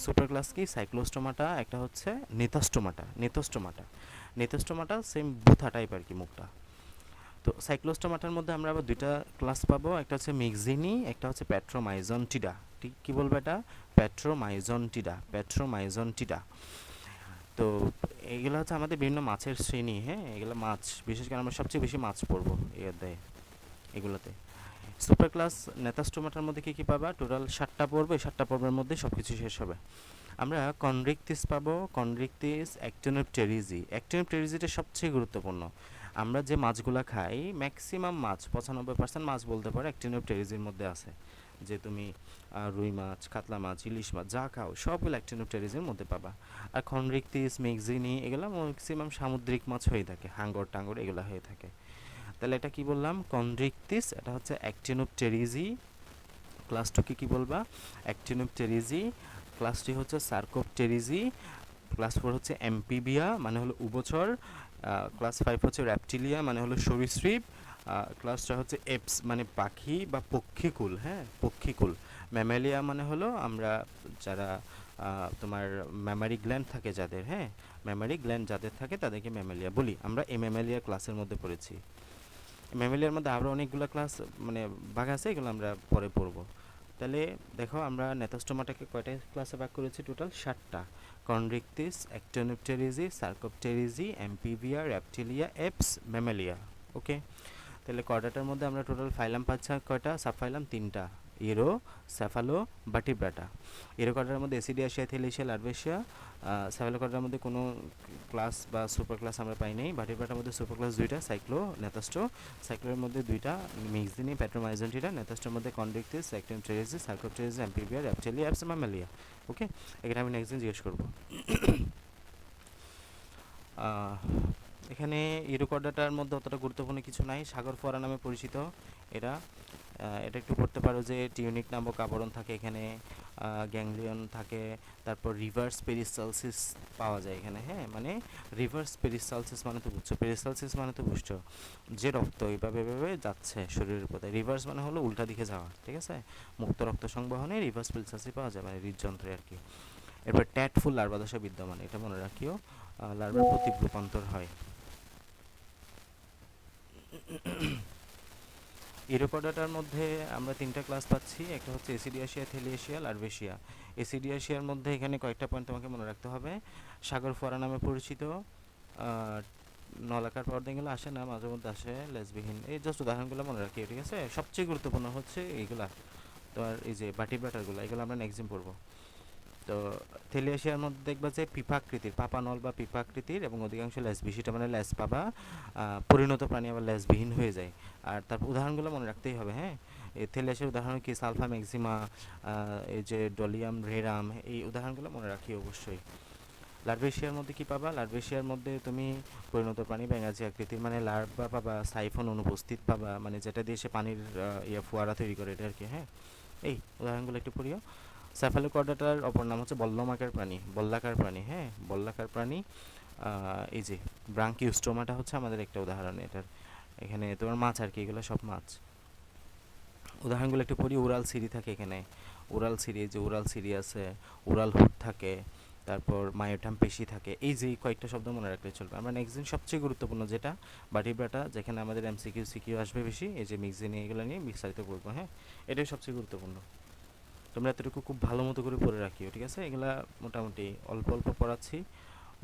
সুপার ক্লাস কি সাইক্লোস্টোমাটা, একটা হচ্ছে নিতাস্টোমাটা। নিতস্টোমাটা, নিতস্টোমাটা সেম বুথা টাইপ আর কি মুখটা। তো সাইক্লোস্টোমাটার মধ্যে আমরা আবার দুইটা ক্লাস পাবো, একটা হচ্ছে মিক্সিনি, একটা হচ্ছে প্যাট্রোমাইজনটিডা। ঠিক কী বলবো এটা? প্যাট্রোমাইজনটিডা, প্যাট্রোমাইজনটিডা। তো এইগুলো হচ্ছে আমাদের বিভিন্ন মাছের শ্রেণী। হ্যাঁ, এগুলো মাছ, বিশেষ করে আমরা সবচেয়ে বেশি মাছ পড়বো দেয় এগুলোতে। সুপার ক্লাস নেতাস্টোমাটার মধ্যে কী কী পাবা? টোটাল 7টা পড়বে, 7টা পর্বের মধ্যে সব কিছু শেষ হবে। আমরা কনড্রিকটিস পাবো, কনড্রিকটিস, অ্যাক্টিনোপটেরিজি। অ্যাক্টিনোপটেরিজিটা সবচেয়ে গুরুত্বপূর্ণ। আমরা যে মাছগুলো খাই ম্যাক্সিমাম মাছ, 95% মাছ বলতে পারো অ্যাক্টিনোপটেরিজির মধ্যে আছে। যে তুমি রুই মাছ, কাতলা মাছ, ইলিশ মাছ যা খাও সবগুলো অ্যাক্টিনোপটেরিজির মধ্যে পাবা। আর কনড্রিকটিস, মেগজিনি এগুলো ম্যাক্সিমাম সামুদ্রিক মাছ হয়ে থাকে, হাঙ্গর টাঙ্গর এগুলো হয়ে থাকে। তাহলে এটা কি বললাম? কনড্রিকটিস, এটা হচ্ছে অ্যাক্টিনোপটেরিজি। ক্লাস 2 কি বলবা? অ্যাক্টিনোপটেরিজি। ক্লাস 3 হচ্ছে সার্কোপটেরিজি। ক্লাস 4 হচ্ছে এমপিবিয়া মানে হলো উভচর। ক্লাস 5 হচ্ছে র্যাপটিলিয়া মানে হলো সরীসৃপ। ক্লাস 6 হচ্ছে এপস মানে পাখি বা পক্ষীকুল। হ্যাঁ, পক্ষীকুল। ম্যামালিয়া মানে হলো আমরা যারা তোমার ম্যামারি গ্ল্যান্ড থাকে যাদের, হ্যাঁ, ম্যামারি গ্ল্যান্ড যাদের থাকে তাদেরকে ম্যামালিয়া বলি। আমরা এই ম্যামালিয়া ক্লাসের মধ্যে পড়েছি। ম্যামালিয়ার মধ্যে আরও অনেকগুলো ক্লাস মানে ভাগ আছে, এগুলো আমরা পরে পড়বো। তাহলে দেখো আমরা নেতাস্টোমাটাকে কয়টা ক্লাসে ভাগ করেছি? টোটাল 7টা। Chondrichthyes, actinopterygii, sarcopterygii, amphibia, reptilia, aves, mammalia. Okay, তাহলে কয়টার মধ্যে আমরা টোটাল ফাইলাম পাচ্ছি কয়টা? সাবফাইলাম 3টা, ইরো, সেফালো, ভার্টিব্রাটা। ইরো কয়টার মধ্যে এসিডিয়াশিয়া, থেলিয়াশিয়া, লার্ভেশিয়া। সেফালো কয়টার মধ্যে কোনো ক্লাস বা সুপার ক্লাস আমরা পাই নাই। ভার্টিব্রাটার মধ্যে সুপার ক্লাস 2টা, সাইক্লো, নেতাস্টো। সাইক্লোর মধ্যে 2টা, মিক্সিনি, প্যাট্রোমাইজেন্টিটা। নেতাস্টোর মধ্যে কনড্রিকটিস, actinopterygii, sarcopterygii, amphibia, reptilia, aves, mammalia. ওকে, এখানে আমি নেক্সট দিন জিজ্ঞেস করবো। এখানে ইরোকর্ডাটার মধ্যে অতটা গুরুত্বপূর্ণ কিছু নাই, সাগর ফোয়ারা নামে পরিচিত এরা। এটা একটু পড়তে পারো যে টিউনিক নামক আবরণ থাকে এখানে, গ্যাংলিয়ন থাকে, তারপর রিভার্স পেরিসালসিস পাওয়া যায় এখানে। হ্যাঁ, মানে রিভার্স পেরিসালসিস মানে তো বুঝছো, পেরিসালসিস মানে তো বুঝছো যে রক্ত এইভাবে এভাবে যাচ্ছে শরীরের উপরে। রিভার্স মানে হলো উল্টা দিকে যাওয়া, ঠিক আছে? মুক্ত রক্ত সংবহনে রিভার্স পেরিসালসিস পাওয়া যায়, মানে হৃদযন্ত্রে আর কি। এরপর ট্যাটফুল লার্ভা দশা বিদ্যমান, এটা মনে রাখিও, লার্ভার প্রতীক রূপান্তর হয়। ইরোকর্ডাটার মধ্যে আমরা 3টা ক্লাস পাচ্ছি, একটা হচ্ছে এসিডিয়াশিয়া, থেলিয়াশিয়া, লার্ভেশিয়া। এসিডিয়াশিয়ার মধ্যে এখানে কয়েকটা পয়েন্ট তোমাকে মনে রাখতে হবে। সাগর ফোয়ারা নামে পরিচিত, নলাকার পর্দাগুলো আসে না, মাঝে মধ্যে আসে লেজবিহীন। এই জাস্ট উদাহরণগুলো মনে রাখি, ঠিক আছে? সবচেয়ে গুরুত্বপূর্ণ হচ্ছে এইগুলা, তোমার এই যে বাটিব্রাটারগুলো, এগুলো আমরা নেক্সট দিন পড়বো। তো থেলিয়াশিয়ার মধ্যে দেখবা যে পিপাকৃতির, পাপানল বা পিপাকৃতির, এবং অধিকাংশ লেজবিশিটা মানে লেজ পাবা। পরিণত প্রাণী আবার লেজবিহীন হয়ে যায়। আর তারপর উদাহরণগুলো মনে রাখতেই হবে। হ্যাঁ, এই থেলিয়াশিয়ার উদাহরণ কি? সালফা ম্যাক্সিমা, এই যে ডলিয়াম রেরাম, এই উদাহরণগুলো মনে রাখি অবশ্যই। লার্ভেশিয়ার মধ্যে কি পাবা? লার্ভেশিয়ার মধ্যে তুমি পরিণত প্রাণী ব্যাঙাচি আকৃতির মানে লার্ভা পাবা, সাইফন অনুপস্থিত পাবা, মানে যেটা দিয়ে সে পানির ফোয়ারা তৈরি করে, এটা আর কি। হ্যাঁ, এই উদাহরণগুলো একটু পড়িও। স্যাফালোকর্ডাটার অপর নাম হচ্ছে বল্লমাকার প্রাণী, বল্লাকার প্রাণী। হ্যাঁ, বল্লাকার প্রাণী। এই যে ব্রাঙ্কিওস্টোমাটা হচ্ছে আমাদের একটা উদাহরণ এটার। এখানে তোমার মাছ আর কি, এগুলো সব মাছ। উদাহরণগুলো একটু পড়ি। উরাল সিরি থাকে এখানে, উরাল সিরি, যে উরাল সিরি আছে, উরাল হুড থাকে, তারপর মায়োটাম পেশি থাকে। এই যে কয়েকটা শব্দ মনে রাখলে চলবে। আমরা নেক্সট দিন সবচেয়ে গুরুত্বপূর্ণ যেটা বাটিব্রাটা, যেখানে আমাদের এমসিকিউ সিকিউ আসবে বেশি, এই যে মিক্সিনি, এগুলো নিয়ে বিস্তারিত করবো। হ্যাঁ, এটাই সবচেয়ে গুরুত্বপূর্ণ। তোমরা এতটুকু খুব ভালো মতো করে পড়ে রাখিও, ঠিক আছে? এগুলা মোটামুটি অল্প অল্প পড়াচ্ছি,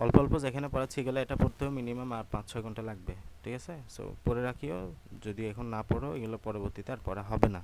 অল্প অল্প যেখানে পড়াচ্ছি এগুলো এটা পড়তেও মিনিমাম আর 5-6 ঘন্টা লাগবে, ঠিক আছে? সো পড়ে রাখিও, যদি এখন না পড়ো এগুলো পরবর্তীতে আর পড়া হবে না।